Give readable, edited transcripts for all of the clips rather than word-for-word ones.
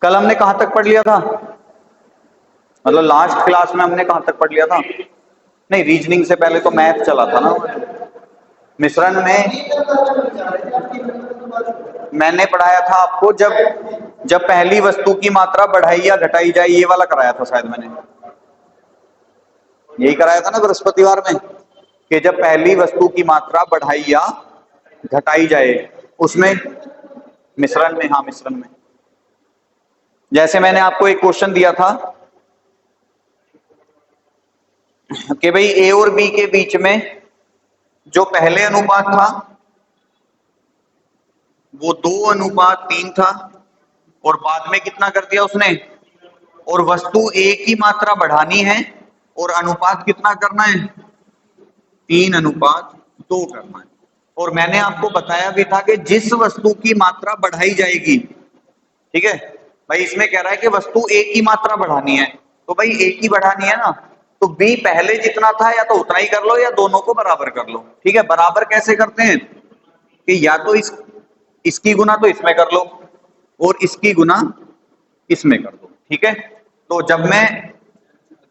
कल हमने कहां तक पढ़ लिया था, मतलब लास्ट क्लास में हमने कहां तक पढ़ लिया था? नहीं, रीजनिंग से पहले तो मैथ चला था ना। मिश्रण में मैंने पढ़ाया था आपको, जब जब पहली वस्तु की मात्रा बढ़ाई या घटाई जाए, ये वाला कराया था शायद मैंने, यही कराया था ना बृहस्पतिवार में, कि जब पहली वस्तु की मात्रा बढ़ाई या घटाई जाए, उसमें मिश्रण में, हाँ मिश्रण में। जैसे मैंने आपको एक क्वेश्चन दिया था कि भाई ए और बी के बीच में जो पहले अनुपात था वो 2:3 था, और बाद में कितना कर दिया उसने, और वस्तु ए की मात्रा बढ़ानी है और अनुपात कितना करना है, 3:2 करना है। और मैंने आपको बताया भी था कि जिस वस्तु की मात्रा बढ़ाई जाएगी, ठीक है भाई, इसमें कह रहा है कि वस्तु ए की मात्रा बढ़ानी है, तो भाई ए की बढ़ानी है ना, तो बी पहले जितना था या तो उतना ही कर लो या दोनों को बराबर कर लो। ठीक है, बराबर कैसे करते हैं कि या तो इसकी गुना तो इसमें कर लो और इसकी गुना इसमें कर दो। ठीक है, तो जब मैं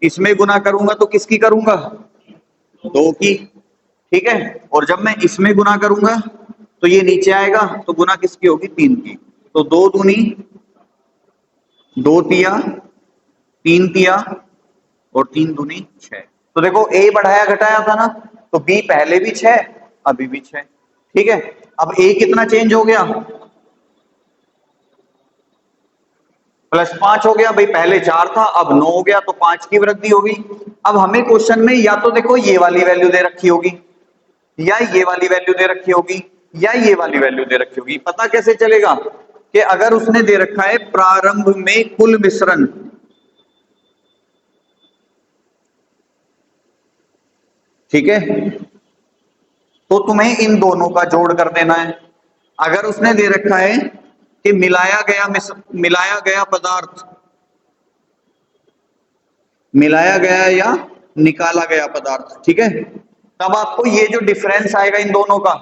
इसमें गुना करूंगा तो किसकी करूंगा, 2 की। ठीक है, और जब मैं इसमें गुना करूंगा तो ये नीचे आएगा, तो गुना किसकी होगी, 3 की। तो 2 दूनी 2 तिया, 3 तिया, और 3 दूनी 6। तो देखो ए बढ़ाया घटाया था ना, तो बी पहले भी 6, अभी भी 6। ठीक है, अब ए कितना चेंज हो गया, +5 हो गया भाई, पहले 4 था अब 9 हो गया, तो 5 की वृद्धि होगी। अब हमें क्वेश्चन में या तो देखो ये वाली वैल्यू दे रखी होगी, या ये वाली वैल्यू दे रखी होगी, या ये वाली वैल्यू दे रखी होगी। पता कैसे चलेगा कि अगर उसने दे रखा है प्रारंभ में कुल मिश्रण, ठीक है, तो तुम्हें इन दोनों का जोड़ कर देना है। अगर उसने दे रखा है कि मिलाया गया पदार्थ, मिलाया गया या निकाला गया पदार्थ, ठीक है, तब आपको ये जो डिफरेंस आएगा इन दोनों का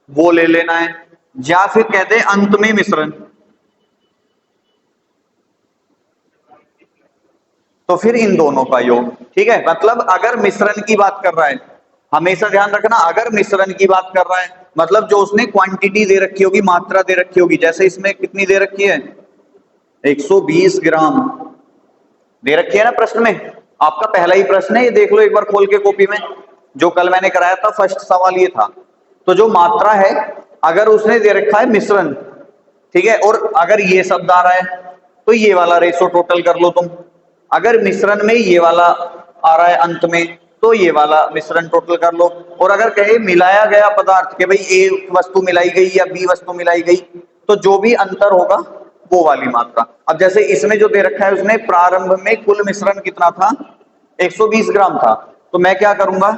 वो ले लेना है, या फिर कहते हैं अंत में मिश्रण। तो फिर इन दोनों का योग। ठीक है, मतलब अगर मिश्रण की बात कर रहा है, हमेशा ध्यान रखना, अगर मिश्रण की बात कर रहा है मतलब जो उसने क्वांटिटी दे रखी होगी, मात्रा दे रखी होगी, जैसे इसमें कितनी दे रखी है, 120 ग्राम दे रखी है ना प्रश्न में। आपका पहला ही प्रश्न है, ये देख लो एक बार खोल के कॉपी में, जो कल मैंने कराया था, फर्स्ट सवाल ये था। तो जो मात्रा है, अगर उसने दे रखा है मिश्रण, ठीक है, और अगर ये शब्द आ रहा है तो ये वाला रेशो टोटल कर लो तुम। अगर मिश्रण में ये वाला आ रहा है अंत में, तो ये वाला मिश्रण टोटल कर लो। और अगर कहे मिलाया गया पदार्थ के भाई ए वस्तु मिलाई गई या बी वस्तु मिलाई गई, तो जो भी अंतर होगा वो वाली मात्रा। अब जैसे इसमें जो दे रखा है, उसने प्रारंभ में कुल मिश्रण कितना था, 120 ग्राम था, तो मैं क्या करूंगा,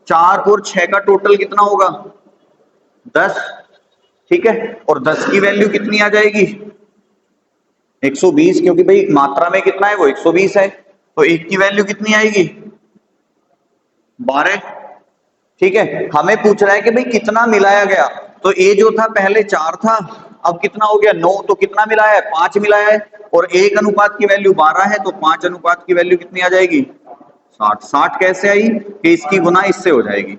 4 और 6 का टोटल कितना होगा, 10। ठीक है, और 10 की वैल्यू कितनी आ जाएगी, 120, क्योंकि भाई मात्रा में कितना है वो 120 है, तो एक की वैल्यू कितनी आएगी, 12। ठीक है, हमें पूछ रहा है कि भाई कितना मिलाया गया, तो ए जो था पहले 4 था, अब कितना हो गया 9, तो कितना मिलाया है, 5 मिलाया है, और 1 अनुपात की वैल्यू 12 है, तो 5 अनुपात की वैल्यू कितनी आ जाएगी, 60। 60 कैसे आई कि इसकी गुना इससे हो जाएगी,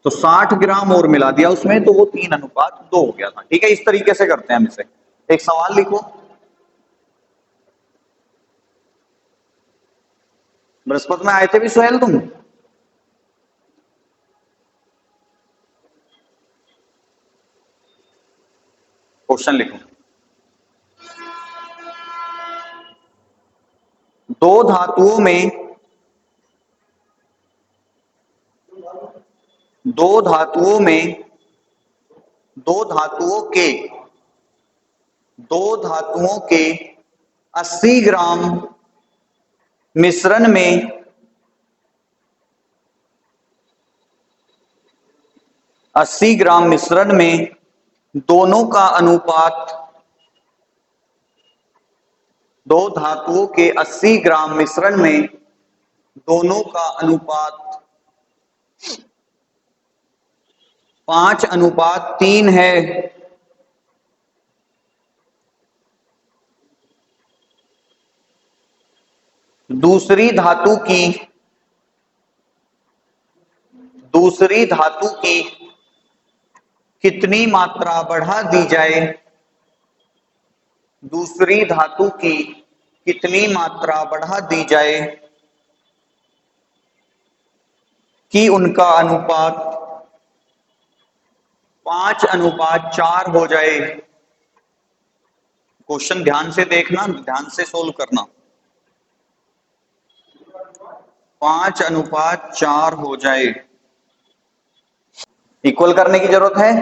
तो 60 ग्राम और मिला दिया उसमें, तो वो 3:2 हो गया था। ठीक है, इस तरीके से करते हैं हम इसे। एक सवाल लिखो, बृहस्पति में आए थे भी सुहेल तुम, क्वेश्चन लिखो। दो धातुओं में दो धातुओं में दो धातुओं के दो धातुओं के 80 ग्राम मिश्रण में 80 ग्राम मिश्रण में दोनों का अनुपात, दो धातुओं के 80 ग्राम मिश्रण में दोनों का अनुपात 5:3 है, दूसरी धातु की कितनी मात्रा बढ़ा दी जाए, दूसरी धातु की कितनी मात्रा बढ़ा दी जाए कि उनका अनुपात 5:4 हो जाए। क्वेश्चन ध्यान से देखना, ध्यान से सोल्व करना। 5:4 हो जाए। इक्वल करने की जरूरत है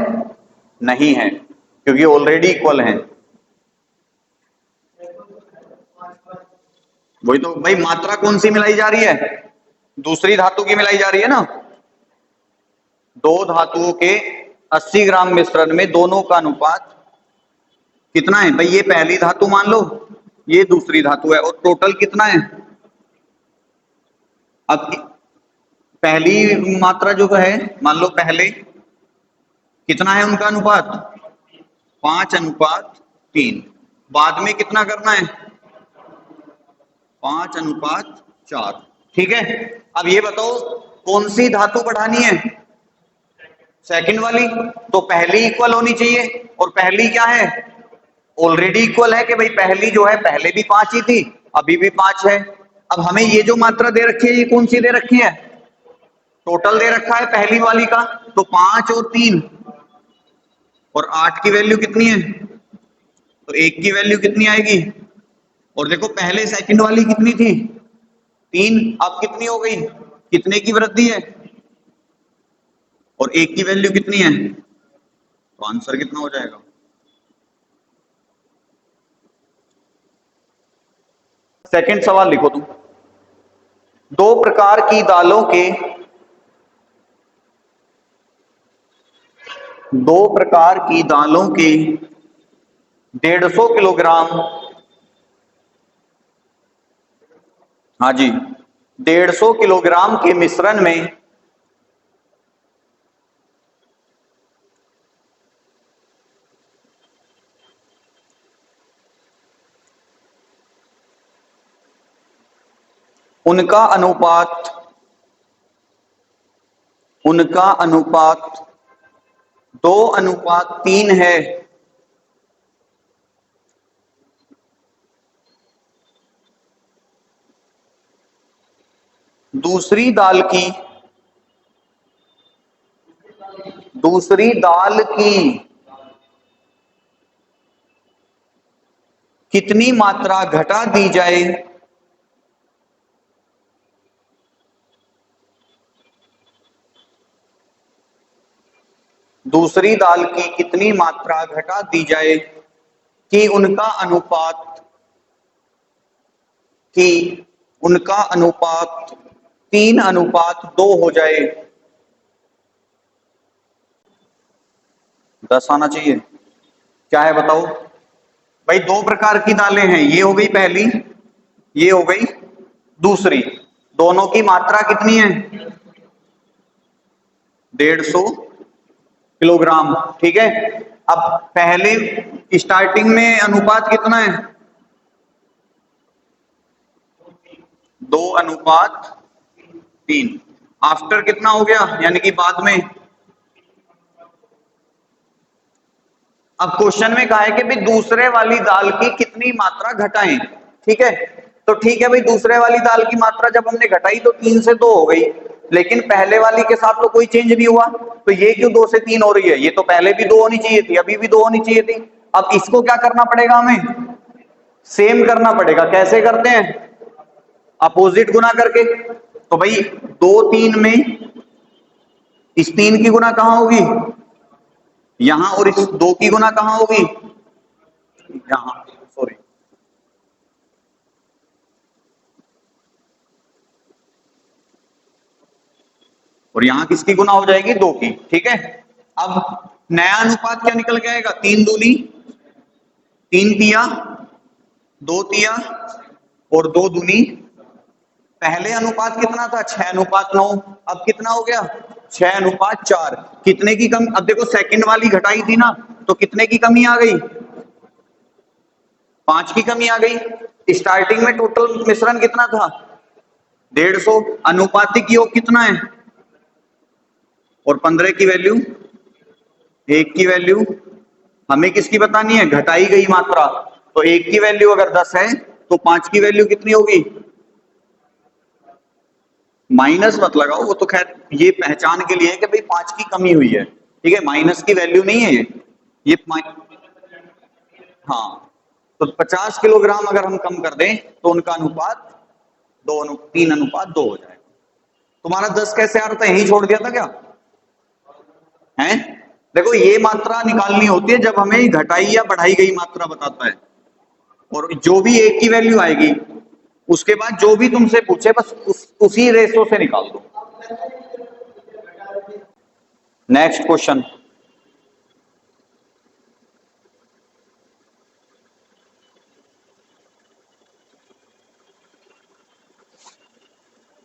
नहीं है, क्योंकि ऑलरेडी इक्वल है। वही तो भाई, मात्रा कौन सी मिलाई जा रही है? दूसरी धातु की मिलाई जा रही है ना। दो धातुओं के 80 ग्राम मिश्रण में दोनों का अनुपात कितना है? भाई ये पहली धातु मान लो, ये दूसरी धातु है, और टोटल कितना है? अब पहली मात्रा जो है, मान लो पहले कितना है उनका अनुपात? 5:3। बाद में कितना करना है? 5:4। ठीक है। अब ये बताओ कौन सी धातु बढ़ानी है? सेकंड वाली। तो पहली इक्वल होनी चाहिए, और पहली क्या है? ऑलरेडी इक्वल है कि भाई पहली जो है पहले भी 5 ही थी, अभी भी 5 है। अब हमें ये जो मात्रा दे रखी है, ये कौन सी दे रखी है? टोटल दे रखा है पहली वाली का, तो 5 और 3 और 8 की वैल्यू कितनी है? तो 1 की वैल्यू कितनी आएगी? और देखो पहले सेकंड वाली कितनी थी? 3, अब कितनी हो गई? कितने की वृद्धि है? और 1 की वैल्यू कितनी है? तो आंसर कितना हो जाएगा? सेकंड सवाल लिखो तुम। दो प्रकार की दालों के 150 किलोग्राम, हाँ जी, 150 किलोग्राम के मिश्रण में उनका अनुपात 2:3 है। दूसरी दाल की कितनी मात्रा घटा दी जाए दूसरी दाल की कितनी मात्रा घटा दी जाए कि उनका अनुपात 3:2 हो जाए। 10 आना चाहिए। क्या है बताओ भाई? दो प्रकार की दालें हैं, ये हो गई पहली, ये हो गई दूसरी। दोनों की मात्रा कितनी है? 150 किलोग्राम। ठीक है। अब पहले स्टार्टिंग में अनुपात कितना है? 2:3। आफ्टर कितना हो गया, यानी कि बाद में? अब क्वेश्चन में कहा है कि भाई दूसरे वाली दाल की कितनी मात्रा घटाएं। ठीक है, तो ठीक है भाई, दूसरे वाली दाल की मात्रा जब हमने घटाई तो 3 से 2 हो गई, लेकिन पहले वाली के साथ तो कोई चेंज नहीं हुआ, तो ये क्यों 2 से 3 हो रही है? ये तो पहले भी 2 होनी चाहिए थी, अभी भी 2 होनी चाहिए थी। अब इसको क्या करना पड़ेगा? हमें सेम करना पड़ेगा। कैसे करते हैं? अपोजिट गुना करके। तो भाई 2-3 में इस 3 की गुना कहां होगी? यहां। और इस 2 की गुना कहां होगी? यहां। सॉरी, और यहां किसकी गुना हो जाएगी? 2 की। ठीक है। अब नया अनुपात क्या निकल के आएगा? 3 दूनी 3 तिया, 2 तिया और 2 दूनी। पहले अनुपात कितना था? 6:9। अब कितना हो गया? 6:4। कितने की कम? अब देखो सेकंड वाली घटाई थी ना, तो कितने की कमी आ गई? 5 की कमी आ गई। स्टार्टिंग में टोटल मिश्रण कितना था 150, अनुपातिक योग कितना है, और 15 की वैल्यू, 1 की वैल्यू हमें किसकी बतानी है, घटाई गई मात्रा। तो 1 की वैल्यू अगर 10 है तो 5 की वैल्यू कितनी होगी, माइनस मत लगाओ, वो तो खैर ये पहचान के लिए है कि भाई 5 की कमी हुई है, ठीक है, माइनस की वैल्यू नहीं है ये हाँ। तो 50 किलोग्राम अगर हम कम कर दें तो उनका अनुपात 3 अनुपात 2 हो जाएगा। तुम्हारा 10 कैसे आ रहा था, यही छोड़ दिया था क्या है। देखो ये मात्रा निकालनी होती है जब हमें घटाई या बढ़ाई गई मात्रा बताता है, और जो भी 1 की वैल्यू आएगी उसके बाद जो भी तुमसे पूछे बस उसी रेशो से निकाल दो। नेक्स्ट क्वेश्चन,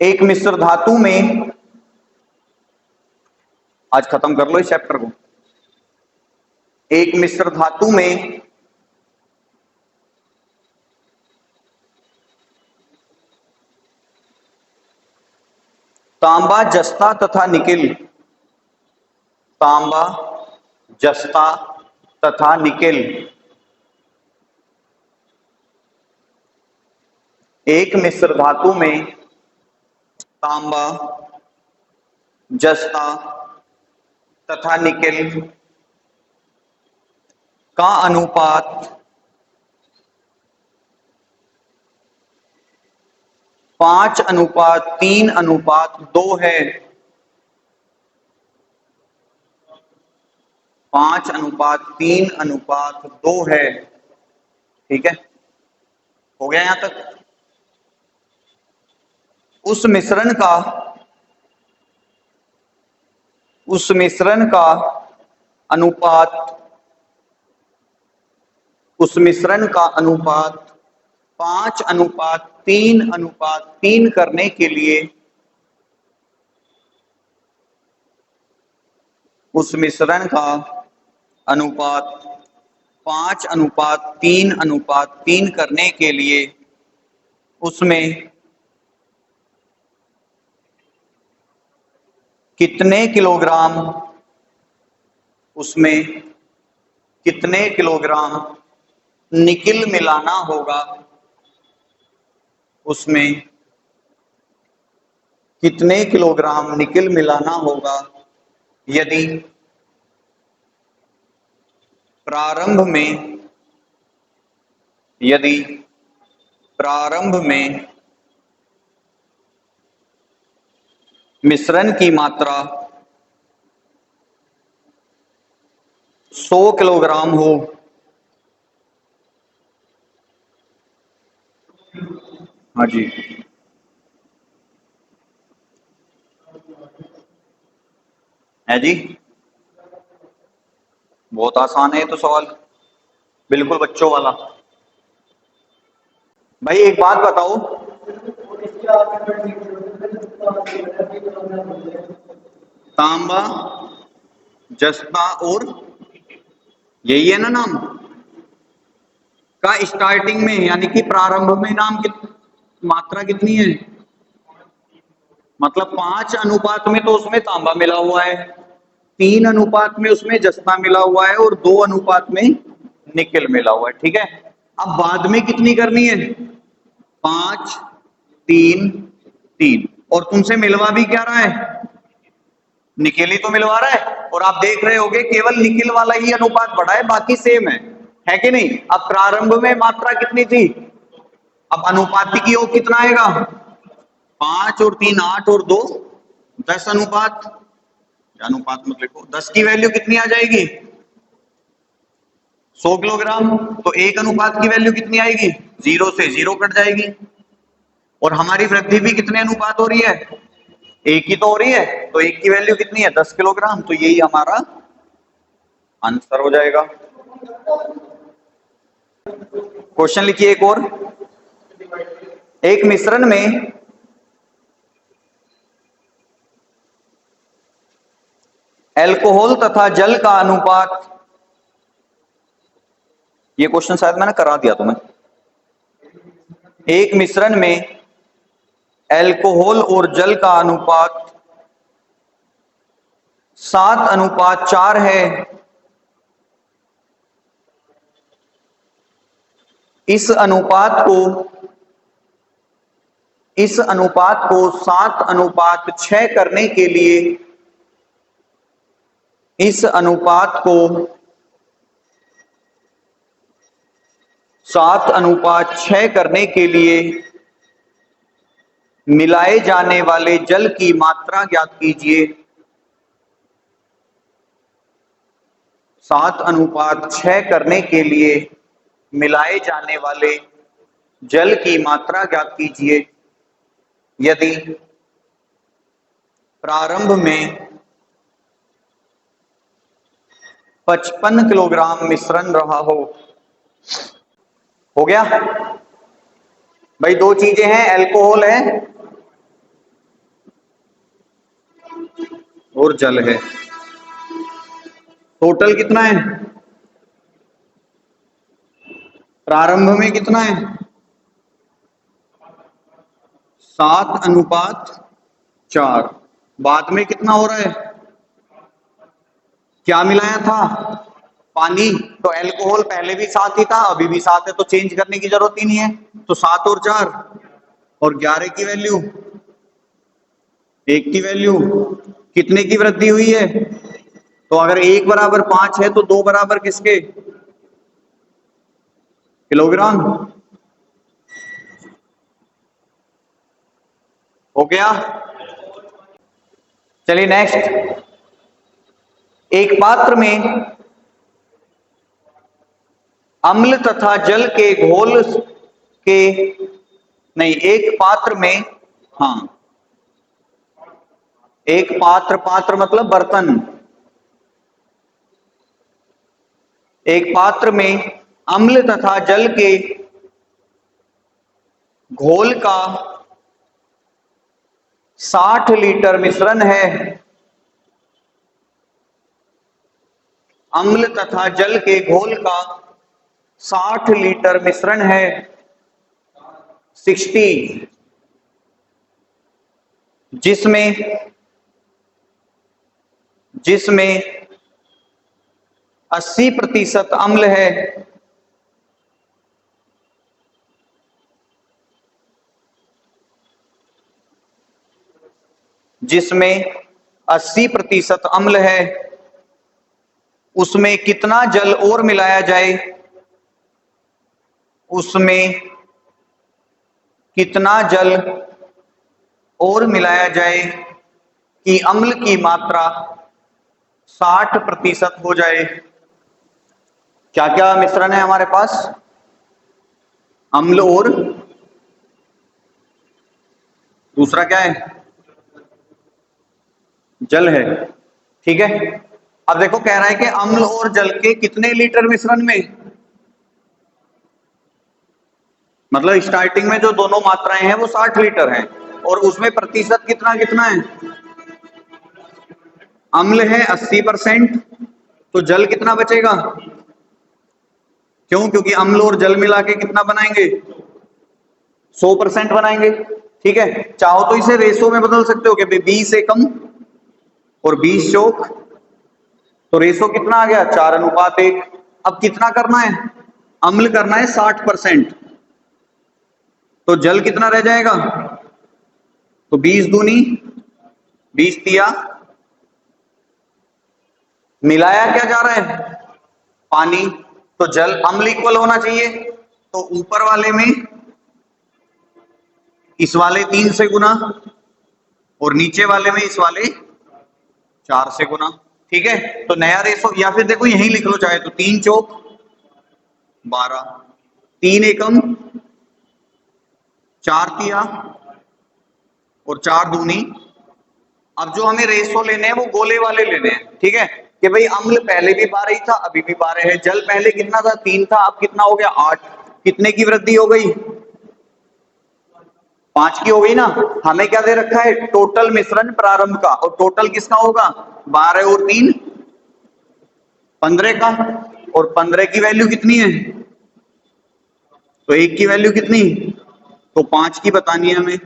एक मिश्र धातु में, आज खत्म कर लो इस चैप्टर को। एक मिश्र धातु में तांबा, जस्ता तथा निकेल, तांबा, जस्ता तथा निकेल, एक मिश्र धातु में तांबा, जस्ता तथा निकेल का अनुपात 5:3:2 है। 5:3:2 है, ठीक है, हो गया यहां तक। उस मिश्रण का अनुपात, उस मिश्रण का अनुपात 5:3:3 करने के लिए, उस मिश्रण का अनुपात 5:3:3 करने के लिए उसमें कितने किलोग्राम, उसमें कितने किलोग्राम निकिल मिलाना होगा, उसमें कितने किलोग्राम निकिल मिलाना होगा यदि प्रारंभ में मिश्रण की मात्रा 100 किलोग्राम हो। हाँ जी, है जी, बहुत आसान है तो सवाल, बिल्कुल बच्चों वाला। भाई एक बात बताओ, तांबा, जस्ता और यही है ना नाम का स्टार्टिंग में, यानी कि प्रारंभ में नाम मात्रा कितनी है, मतलब 5 अनुपात में तो उसमें तांबा मिला हुआ है, 3 अनुपात में उसमें जस्ता मिला हुआ है, और 2 अनुपात में निकेल मिला हुआ है, ठीक है। अब बाद में कितनी करनी है, 5:3:3, और तुमसे मिलवा भी क्या रहा है, निकेल ही तो मिलवा रहा है। और आप देख रहे होगे केवल निकेल वाला ही अनुपात बढ़ा है, बाकी सेम है कि नहीं। अब प्रारंभ में मात्रा कितनी थी, अब अनुपातिक योग कितना आएगा, 5 और 3 8 और 2 10 अनुपात, अनुपात मत लिखो, 10 की वैल्यू कितनी आ जाएगी 100 किलोग्राम, तो 1 अनुपात की वैल्यू कितनी आएगी, 0 से 0 कट जाएगी, और हमारी वृद्धि भी कितने अनुपात हो रही है, 1 ही तो हो रही है, तो 1 की वैल्यू कितनी है 10 किलोग्राम, तो यही हमारा आंसर हो जाएगा। क्वेश्चन लिखिए एक और, एक मिश्रण में अल्कोहल तथा जल का अनुपात, ये क्वेश्चन शायद मैंने करा दिया तुम्हें, एक मिश्रण में अल्कोहल और जल का अनुपात 7:4 है। इस अनुपात को 7:6 करने के लिए इस अनुपात को 7:6 करने के लिए मिलाए जाने वाले जल की मात्रा ज्ञात कीजिए। 7:6 करने के लिए मिलाए जाने वाले जल की मात्रा ज्ञात कीजिए यदि प्रारंभ में 55 किलोग्राम मिश्रण रहा हो गया भाई। दो चीजें हैं, अल्कोहल है और जल है। टोटल कितना है? प्रारंभ में कितना है? 7:4। बाद में कितना हो रहा है? क्या मिलाया था? पानी। तो अल्कोहल पहले भी 7 ही था, अभी भी 7 है, तो चेंज करने की जरूरत ही नहीं है। तो 7 और 4 और 11 की वैल्यू, 1 की वैल्यू, कितने की वृद्धि हुई है? तो अगर 1 बराबर 5 है तो 2 बराबर किसके? किलोग्राम। हो गया। चलिए नेक्स्ट। एक पात्र में अम्ल तथा जल के घोल के नहीं, एक पात्र में, हाँ, एक पात्र मतलब बर्तन। एक पात्र में अम्ल तथा जल के घोल का 60 लीटर मिश्रण है। अम्ल तथा जल के घोल का 60 लीटर मिश्रण है। 60, जिसमें 80% अम्ल है। जिसमें 80% अम्ल है, उसमें कितना जल और मिलाया जाए? उसमें कितना जल और मिलाया जाए कि अम्ल की मात्रा 60% हो जाए? क्या क्या मिश्रण है हमारे पास? अम्ल और दूसरा क्या है? जल है। ठीक है। अब देखो कह रहा है कि अम्ल और जल के कितने लीटर मिश्रण में, मतलब स्टार्टिंग में जो दोनों मात्राएं हैं वो 60 लीटर हैं और उसमें प्रतिशत कितना कितना है? अम्ल है 80%, तो जल कितना बचेगा? क्यों? क्योंकि अम्ल और जल मिला के कितना बनाएंगे? 100% बनाएंगे। ठीक है। चाहो तो इसे रेशो में बदल सकते हो कि 20 एकम और 20 चौक, तो रेशो कितना आ गया? 4:1। अब कितना करना है? अम्ल करना है 60%, तो जल कितना रह जाएगा? तो 20 दूनी 20 तिया, मिलाया क्या जा रहा है? पानी। तो जल अम्ल इक्वल होना चाहिए, तो ऊपर वाले में इस वाले 3 से गुना और नीचे वाले में इस वाले 4 से गुना। ठीक है। तो नया रेशो, या फिर देखो यहीं लिख लो चाहे तो, 3 चौक 12, 3 एकम 4 तिया और 4 दूनी। अब जो हमें रेशो लेने हैं वो गोले वाले लेने हैं। ठीक है। कि भाई अम्ल पहले भी 12 ही था, अभी भी 12 है। जल पहले कितना था? 3 था, अब कितना हो गया? 8। कितने की वृद्धि हो गई? 5 की हो गई ना। हमें क्या दे रखा है? टोटल मिश्रण प्रारंभ का, और टोटल किसका होगा? 12 और 3 15 का, और 15 की वैल्यू कितनी है? तो 1 की वैल्यू कितनी? तो 5 की बतानी है हमें,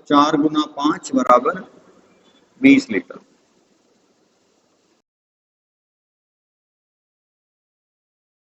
4 गुना 5 बराबर 20 लीटर।